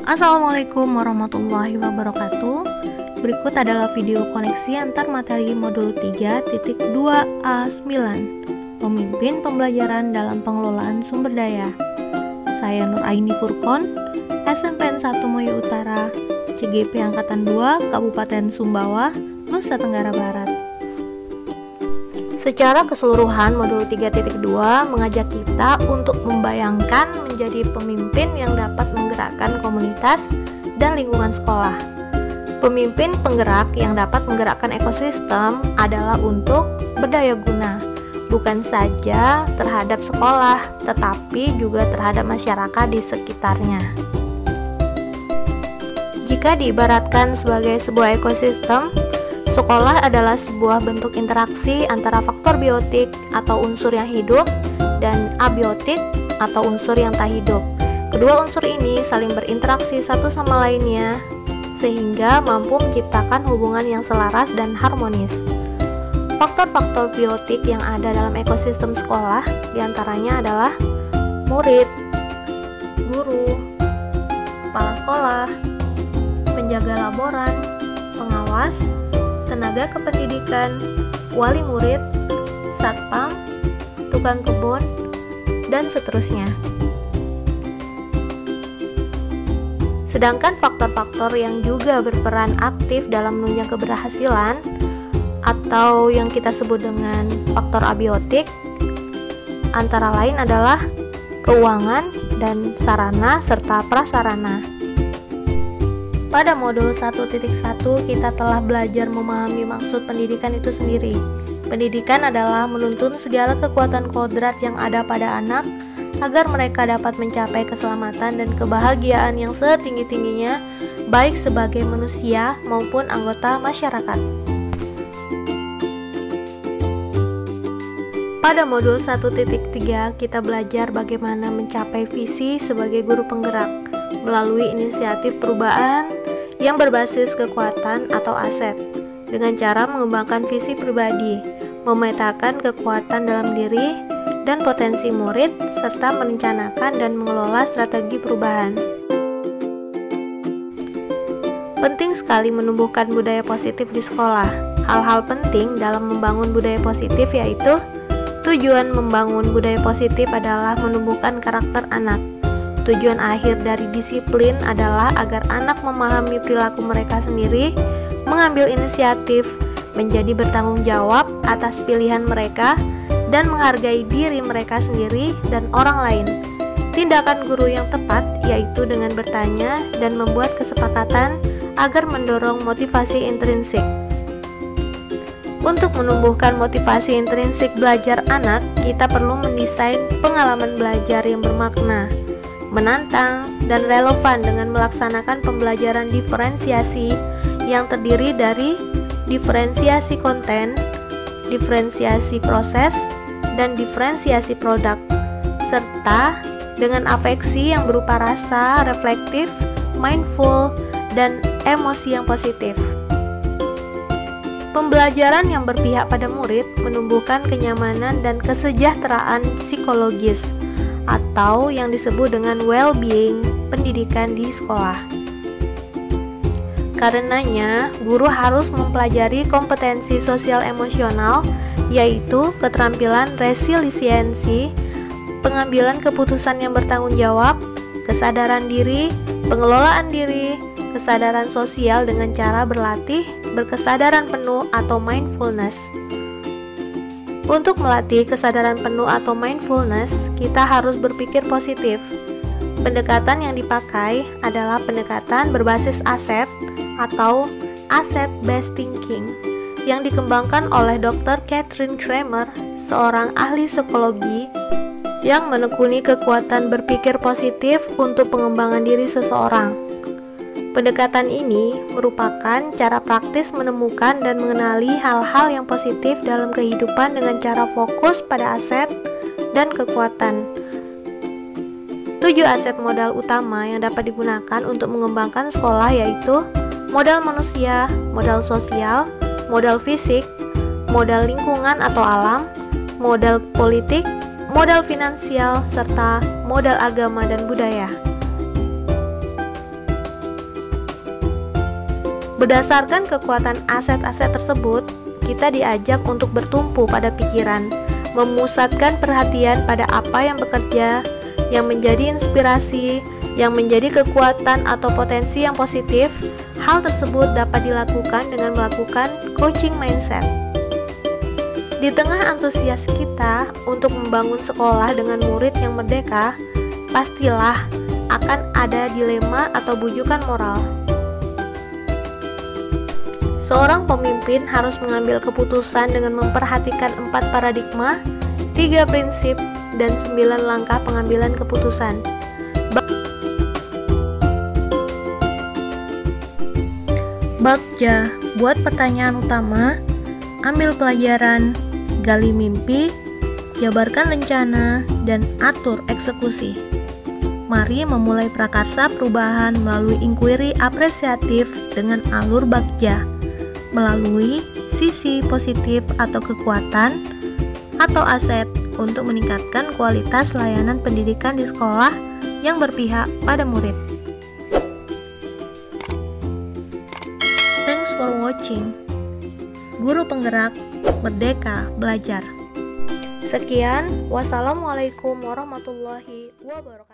Assalamualaikum warahmatullahi wabarakatuh. Berikut adalah video koneksi antar materi modul 3.2A9 Pemimpin Pembelajaran dalam Pengelolaan Sumber Daya. Saya Nur Aini Furkon, SMPN 1 Moyo Utara, CGP Angkatan 2, Kabupaten Sumbawa, Nusa Tenggara Barat. Secara keseluruhan, modul 3.2 mengajak kita untuk membayangkan menjadi pemimpin yang dapat menggerakkan komunitas dan lingkungan sekolah. Pemimpin penggerak yang dapat menggerakkan ekosistem adalah untuk berdaya guna, bukan saja terhadap sekolah, tetapi juga terhadap masyarakat di sekitarnya. Jika diibaratkan sebagai sebuah ekosistem, sekolah adalah sebuah bentuk interaksi antara faktor biotik atau unsur yang hidup dan abiotik atau unsur yang tak hidup. Kedua unsur ini saling berinteraksi satu sama lainnya sehingga mampu menciptakan hubungan yang selaras dan harmonis. Faktor-faktor biotik yang ada dalam ekosistem sekolah diantaranya adalah murid, guru, kepala sekolah, penjaga laboran, pengawas, tenaga kependidikan, wali murid, satpam, tukang kebun, dan seterusnya. Sedangkan faktor-faktor yang juga berperan aktif dalam menunjang keberhasilan atau yang kita sebut dengan faktor abiotik antara lain adalah keuangan dan sarana serta prasarana. Pada modul 1.1 kita telah belajar memahami maksud pendidikan itu sendiri. Pendidikan adalah menuntun segala kekuatan kodrat yang ada pada anak agar mereka dapat mencapai keselamatan dan kebahagiaan yang setinggi-tingginya baik sebagai manusia maupun anggota masyarakat. Pada modul 1.3 kita belajar bagaimana mencapai visi sebagai guru penggerak melalui inisiatif perubahan yang berbasis kekuatan atau aset dengan cara mengembangkan visi pribadi, memetakan kekuatan dalam diri dan potensi murid serta merencanakan dan mengelola strategi perubahan. Penting sekali menumbuhkan budaya positif di sekolah. Hal-hal penting dalam membangun budaya positif yaitu tujuan membangun budaya positif adalah menumbuhkan karakter anak. Tujuan akhir dari disiplin adalah agar anak memahami perilaku mereka sendiri, mengambil inisiatif, menjadi bertanggung jawab atas pilihan mereka, dan menghargai diri mereka sendiri dan orang lain. Tindakan guru yang tepat yaitu dengan bertanya dan membuat kesepakatan agar mendorong motivasi intrinsik. Untuk menumbuhkan motivasi intrinsik belajar anak, kita perlu mendesain pengalaman belajar yang bermakna, menantang, dan relevan dengan melaksanakan pembelajaran diferensiasi yang terdiri dari diferensiasi konten, diferensiasi proses, dan diferensiasi produk, serta dengan afeksi yang berupa rasa, reflektif, mindful, dan emosi yang positif. Pembelajaran yang berpihak pada murid menumbuhkan kenyamanan dan kesejahteraan psikologis atau yang disebut dengan well-being pendidikan di sekolah. Karenanya, guru harus mempelajari kompetensi sosial emosional, yaitu keterampilan resiliensi, pengambilan keputusan yang bertanggung jawab, kesadaran diri, pengelolaan diri, kesadaran sosial dengan cara berlatih, berkesadaran penuh atau mindfulness. Untuk melatih kesadaran penuh atau mindfulness, kita harus berpikir positif. Pendekatan yang dipakai adalah pendekatan berbasis aset atau asset-based thinking yang dikembangkan oleh Dr. Katrin Kramer, seorang ahli psikologi yang menekuni kekuatan berpikir positif untuk pengembangan diri seseorang. Pendekatan ini merupakan cara praktis menemukan dan mengenali hal-hal yang positif dalam kehidupan dengan cara fokus pada aset dan kekuatan. 7 aset modal utama yang dapat digunakan untuk mengembangkan sekolah yaitu modal manusia, modal sosial, modal fisik, modal lingkungan atau alam, modal politik, modal finansial, serta modal agama dan budaya. Berdasarkan kekuatan aset-aset tersebut, kita diajak untuk bertumpu pada pikiran, memusatkan perhatian pada apa yang bekerja, yang menjadi inspirasi, yang menjadi kekuatan atau potensi yang positif. Hal tersebut dapat dilakukan dengan melakukan coaching mindset. Di tengah antusias kita untuk membangun sekolah dengan murid yang merdeka, pastilah akan ada dilema atau bujukan moral. Seorang pemimpin harus mengambil keputusan dengan memperhatikan 4 paradigma, 3 prinsip, dan 9 langkah pengambilan keputusan. Bagja, buat pertanyaan utama, ambil pelajaran, gali mimpi, jabarkan rencana, dan atur eksekusi. Mari memulai prakarsa perubahan melalui inquiry apresiatif dengan alur Bagja, melalui sisi positif atau kekuatan atau aset untuk meningkatkan kualitas layanan pendidikan di sekolah yang berpihak pada murid. Thanks for watching. Guru penggerak Merdeka Belajar. Sekian, wassalamualaikum warahmatullahi wabarakatuh.